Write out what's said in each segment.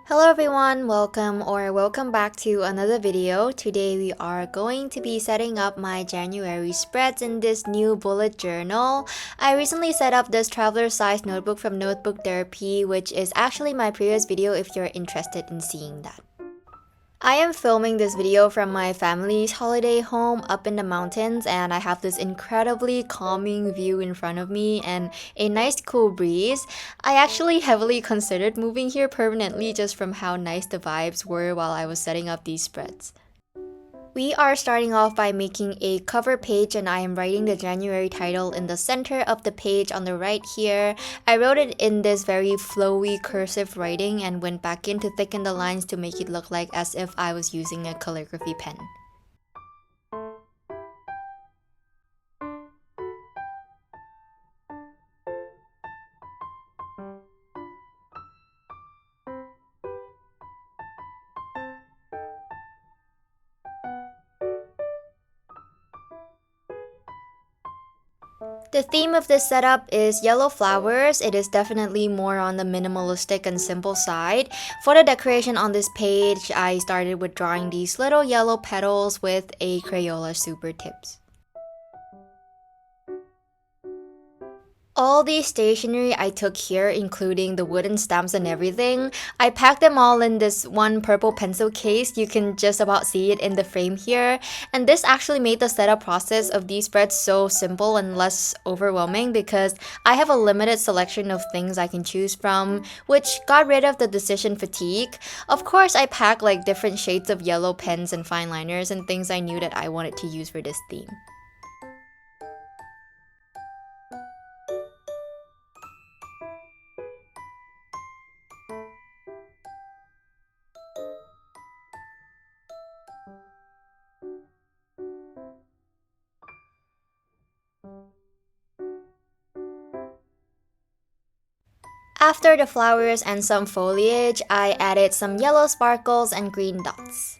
Hello everyone, welcome back to another video. Today we are going to be setting up my January spreads in this new bullet journal. I recently set up this traveler size notebook from Notebook Therapy, which is actually my previous video if you're interested in seeing that. I am filming this video from my family's holiday home up in the mountains, and I have this incredibly calming view in front of me and a nice cool breeze. I actually heavily considered moving here permanently just from how nice the vibes were while I was setting up these spreads. We are starting off by making a cover page, and I am writing the January title in the center of the page on the right here. I wrote it in this very flowy cursive writing and went back in to thicken the lines to make it look like as if I was using a calligraphy pen. The theme of this setup is yellow flowers. It is definitely more on the minimalistic and simple side. For the decoration on this page, I started with drawing these little yellow petals with a Crayola super tips. All the stationery I took here, including the wooden stamps and everything, I packed them all in this one purple pencil case. You can just about see it in the frame here. And this actually made the setup process of these spreads so simple and less overwhelming because I have a limited selection of things I can choose from, which got rid of the decision fatigue. Of course, I packed like different shades of yellow pens and fine liners and things I knew that I wanted to use for this theme. After the flowers and some foliage, I added some yellow sparkles and green dots.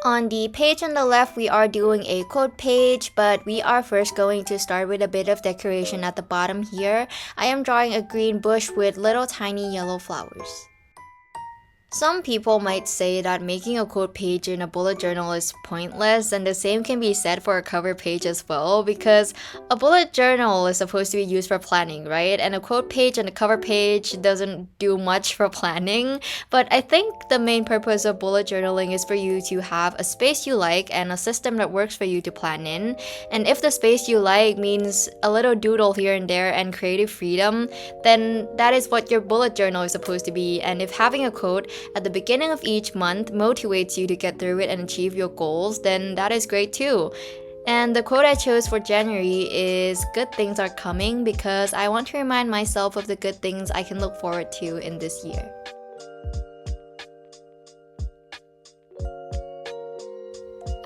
On the page on the left, we are doing a quote page, but we are first going to start with a bit of decoration at the bottom here. I am drawing a green bush with little tiny yellow flowers. Some people might say that making a quote page in a bullet journal is pointless, and the same can be said for a cover page as well, because a bullet journal is supposed to be used for planning, right? And a quote page and a cover page doesn't do much for planning, but I think the main purpose of bullet journaling is for you to have a space you like and a system that works for you to plan in. And if the space you like means a little doodle here and there and creative freedom, then that is what your bullet journal is supposed to be. And if having a quote at the beginning of each month motivates you to get through it and achieve your goals, then that is great too. And the quote I chose for January is "Good things are coming," because I want to remind myself of the good things I can look forward to in this year.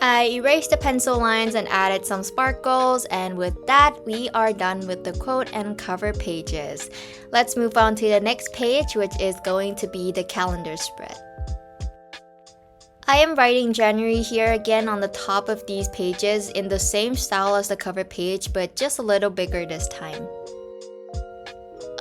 I erased the pencil lines and added some sparkles, and with that, we are done with the quote and cover pages. Let's move on to the next page, which is going to be the calendar spread. I am writing January here again on the top of these pages in the same style as the cover page, but just a little bigger this time.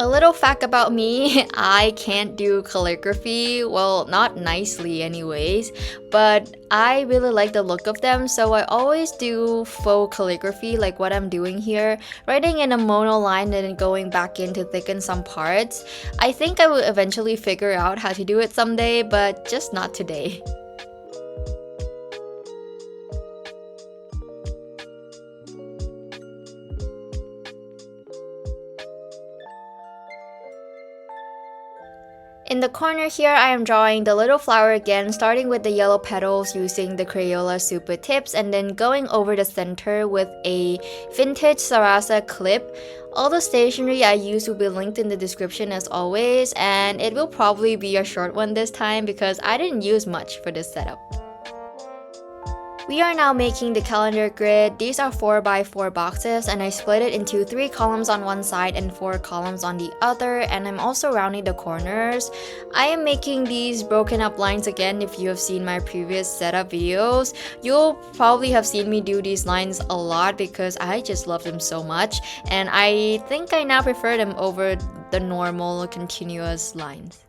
A little fact about me, I can't do calligraphy, well, not nicely anyways, but I really like the look of them, so I always do faux calligraphy like what I'm doing here, writing in a monoline and then going back in to thicken some parts. I think I will eventually figure out how to do it someday, but just not today. In the corner here, I am drawing the little flower again, starting with the yellow petals using the Crayola super tips and then going over the center with a vintage Sarasa clip. All the stationery I use will be linked in the description as always, and it will probably be a short one this time because I didn't use much for this setup. We are now making the calendar grid. These are 4x4 boxes and I split it into 3 columns on one side and 4 columns on the other, and I'm also rounding the corners. I am making these broken up lines again. If you have seen my previous setup videos, you'll probably have seen me do these lines a lot because I just love them so much, and I think I now prefer them over the normal continuous lines.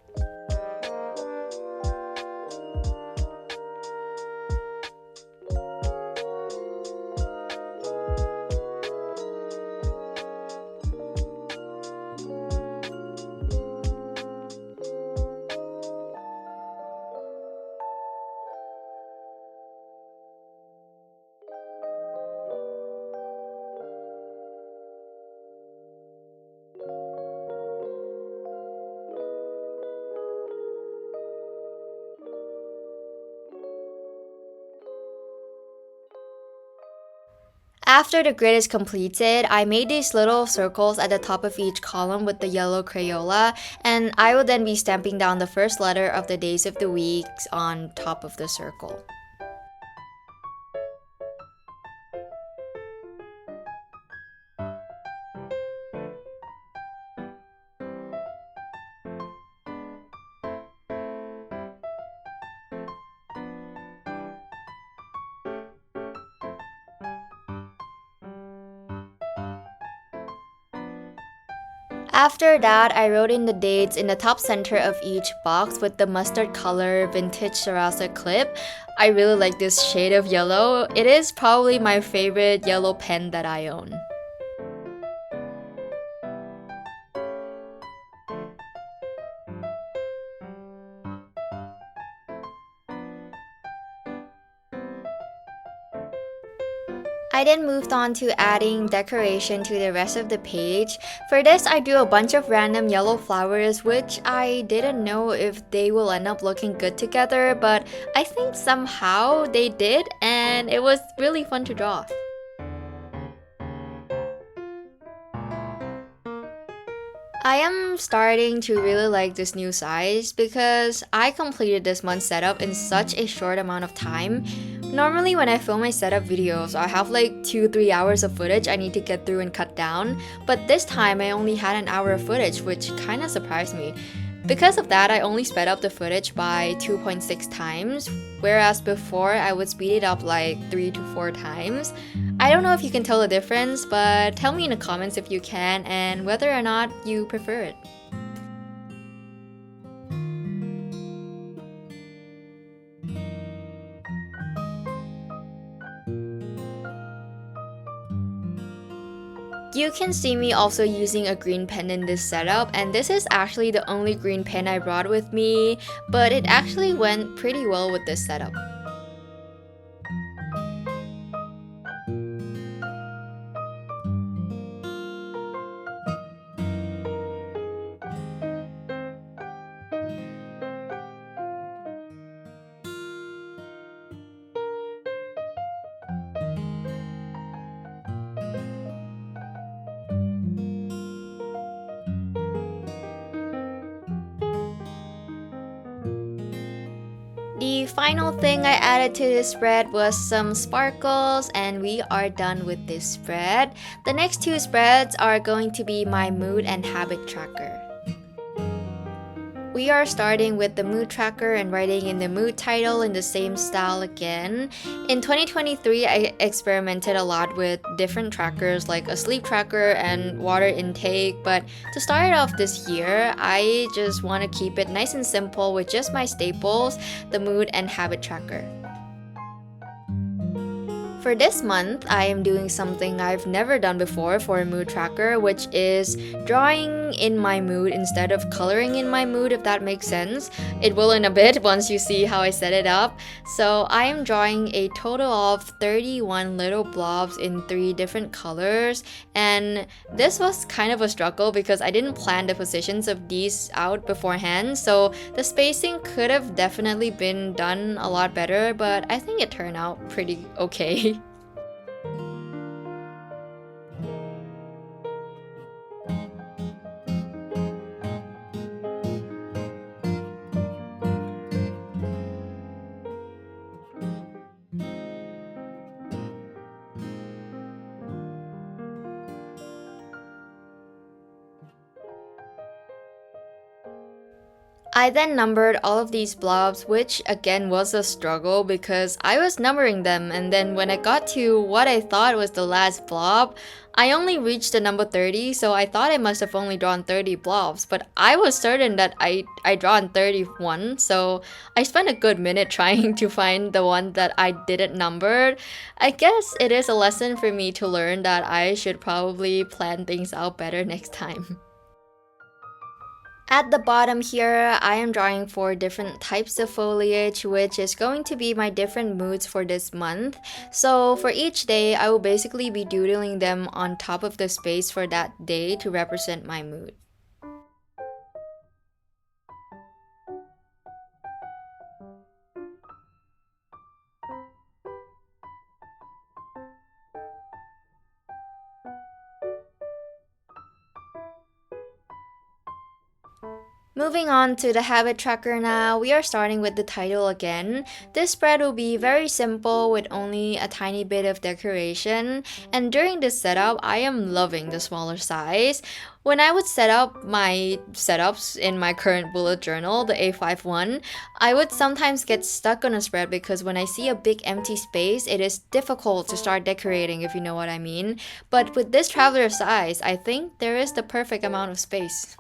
After the grid is completed, I made these little circles at the top of each column with the yellow Crayola, and I will then be stamping down the first letter of the days of the week on top of the circle. After that, I wrote in the dates in the top center of each box with the mustard color vintage Sarasa clip. I really like this shade of yellow. It is probably my favorite yellow pen that I own. I then moved on to adding decoration to the rest of the page. For this, I drew a bunch of random yellow flowers, which I didn't know if they will end up looking good together, but I think somehow they did, and it was really fun to draw. I am starting to really like this new size because I completed this month's setup in such a short amount of time. Normally when I film my setup videos, I have like 2-3 hours of footage I need to get through and cut down, but this time I only had an hour of footage, which kinda surprised me. Because of that, I only sped up the footage by 2.6 times, whereas before I would speed it up like 3 to 4 times. I don't know if you can tell the difference, but tell me in the comments if you can and whether or not you prefer it. You can see me also using a green pen in this setup, and this is actually the only green pen I brought with me, but it actually went pretty well with this setup. The final thing I added to this spread was some sparkles, and we are done with this spread. The next 2 spreads are going to be my mood and habit tracker. We are starting with the mood tracker and writing in the mood title in the same style again. In 2023, I experimented a lot with different trackers like a sleep tracker and water intake, but to start off this year, I just want to keep it nice and simple with just my staples, the mood and habit tracker. For this month, I am doing something I've never done before for a mood tracker, which is drawing in my mood instead of coloring in my mood, if that makes sense. It will in a bit once you see how I set it up. So I am drawing a total of 31 little blobs in 3 different colors, and this was kind of a struggle because I didn't plan the positions of these out beforehand, so the spacing could have definitely been done a lot better, but I think it turned out pretty okay. I then numbered all of these blobs, which again was a struggle because I was numbering them, and then when I got to what I thought was the last blob, I only reached the number 30, so I thought I must have only drawn 30 blobs, but I was certain that I drawn 31, so I spent a good minute trying to find the one that I didn't number. I guess it is a lesson for me to learn that I should probably plan things out better next time. At the bottom here, I am drawing 4 different types of foliage, which is going to be my different moods for this month. So for each day, I will basically be doodling them on top of the space for that day to represent my mood. Moving on to the habit tracker now, we are starting with the title again. This spread will be very simple with only a tiny bit of decoration, and during this setup, I am loving the smaller size. When I would set up my setups in my current bullet journal, the A5 one, I would sometimes get stuck on a spread because when I see a big empty space, it is difficult to start decorating, if you know what I mean. But with this traveler size, I think there is the perfect amount of space.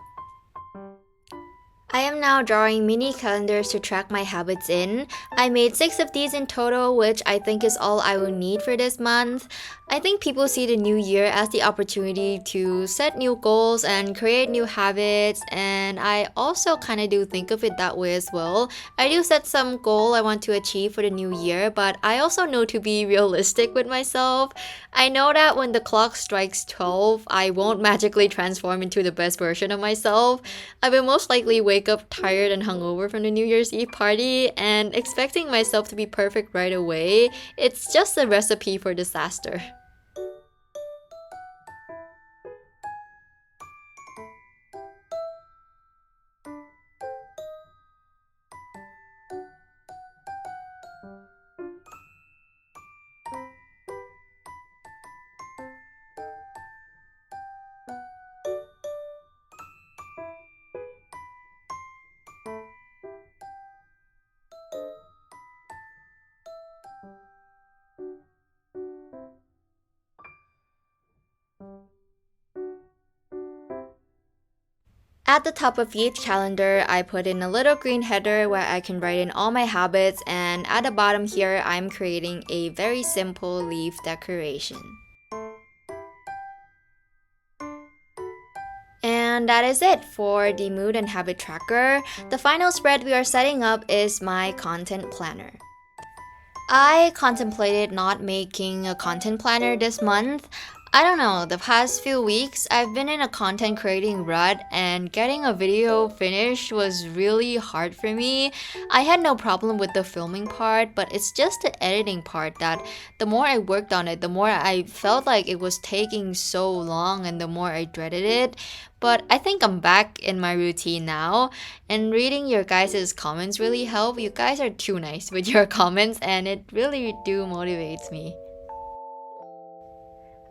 I am now drawing mini calendars to track my habits in. I made 6 of these in total, which I think is all I will need for this month. I think people see the new year as the opportunity to set new goals and create new habits, and I also kind of do think of it that way as well. I do set some goal I want to achieve for the new year, but I also know to be realistic with myself. I know that when the clock strikes 12, I won't magically transform into the best version of myself. I will most likely wake up tired and hungover from the New Year's Eve party, and expecting myself to be perfect right away, it's just a recipe for disaster. At the top of each calendar, I put in a little green header where I can write in all my habits, and at the bottom here, I'm creating a very simple leaf decoration. And that is it for the mood and habit tracker. The final spread we are setting up is my content planner. I contemplated not making a content planner this month. I don't know, the past few weeks I've been in a content creating rut, and getting a video finished was really hard for me. I had no problem with the filming part, but it's just the editing part that the more I worked on it, the more I felt like it was taking so long and the more I dreaded it. But I think I'm back in my routine now, and reading your guys' comments really help. You guys are too nice with your comments, and it really do motivates me.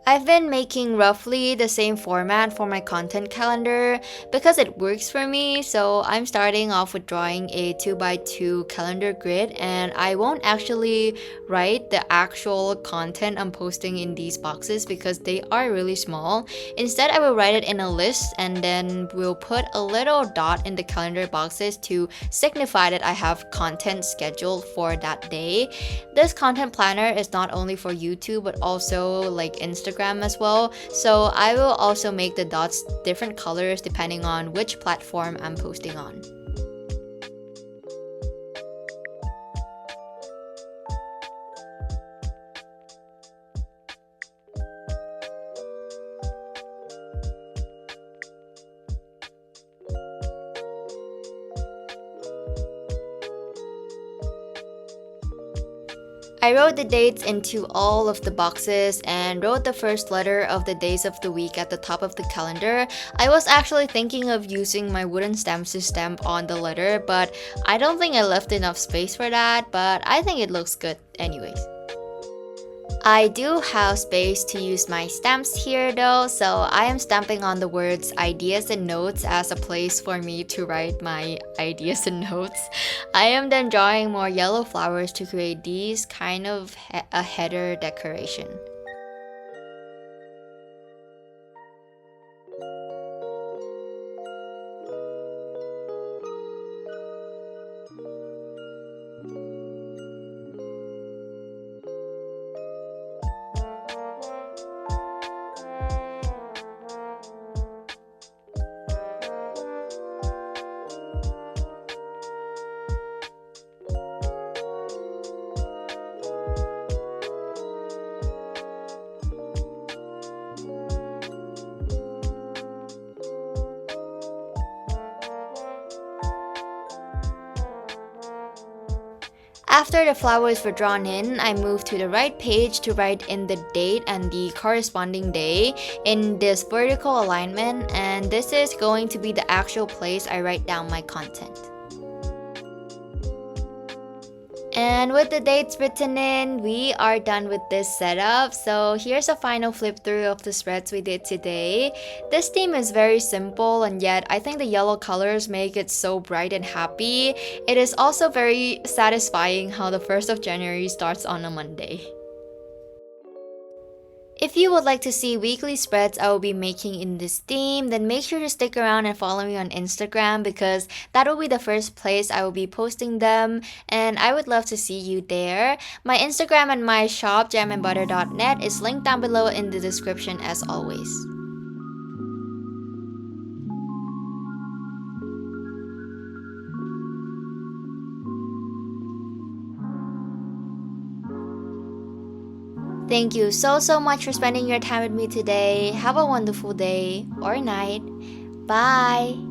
I've been making roughly the same format for my content calendar because it works for me, so I'm starting off with drawing a 2x2 calendar grid, and I won't actually write the actual content I'm posting in these boxes because they are really small. Instead, I will write it in a list, and then we'll put a little dot in the calendar boxes to signify that I have content scheduled for that day. This content planner is not only for YouTube but also like Instagram as well, so I will also make the dots different colors depending on which platform I'm posting on. I wrote the dates into all of the boxes and wrote the first letter of the days of the week at the top of the calendar. I was actually thinking of using my wooden stamps to stamp on the letter, but I don't think I left enough space for that, but I think it looks good anyways. I do have space to use my stamps here though, so I am stamping on the words ideas and notes as a place for me to write my ideas and notes. I am then drawing more yellow flowers to create these kind of a header decoration. After the flowers were drawn in, I moved to the right page to write in the date and the corresponding day in this vertical alignment, and this is going to be the actual place I write down my content. And with the dates written in, we are done with this setup. So here's a final flip through of the spreads we did today. This theme is very simple, and yet I think the yellow colors make it so bright and happy. It is also very satisfying how the 1st of January starts on a Monday. If you would like to see weekly spreads I will be making in this theme, then make sure to stick around and follow me on Instagram because that will be the first place I will be posting them, and I would love to see you there. My Instagram and my shop, jamandbutter.net, is linked down below in the description as always. Thank you so much for spending your time with me today. Have a wonderful day or night. Bye!